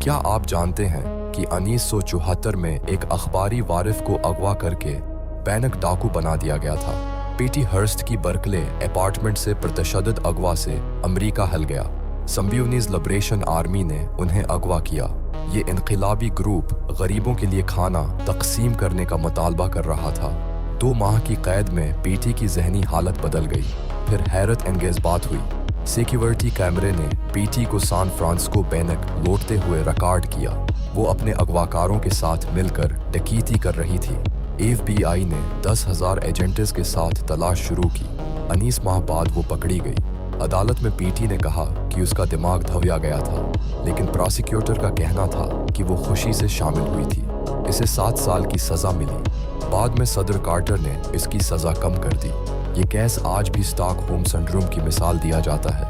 کیا آپ جانتے ہیں کہ 1974 میں ایک اخباری وارث کو اغوا کر کے بینک ڈاکو بنا دیا گیا تھا؟ پیٹی ہرسٹ کی برکلے اپارٹمنٹ سے پرتشدد اغوا سے امریکہ ہل گیا۔ سمبیونیز لبریشن آرمی نے انہیں اغوا کیا۔ یہ انقلابی گروپ غریبوں کے لیے کھانا تقسیم کرنے کا مطالبہ کر رہا تھا۔ 2 ماہ کی قید میں پیٹی کی ذہنی حالت بدل گئی۔ پھر حیرت انگیز بات ہوئی، سیکیورٹی کیمرے نے پیٹی کو سان فرانسسکو بینک لوٹتے ہوئے ریکارڈ کیا۔ وہ اپنے اغواکاروں کے ساتھ مل کر ڈکیتی کر رہی تھی۔ FBI نے 10,000 ایجنٹس کے ساتھ تلاش شروع کی۔ 19 ماہ بعد وہ پکڑی گئی۔ عدالت میں پیٹی نے کہا کہ اس کا دماغ دھویا گیا تھا، لیکن پراسیکیوٹر کا کہنا تھا کہ وہ خوشی سے شامل ہوئی تھی۔ اسے 7 سال کی سزا ملی۔ بعد میں صدر کارٹر نے اس کی سزا کم کر دی۔ یہ کیس آج بھی اسٹاک ہوم سنڈروم کی مثال دیا جاتا ہے۔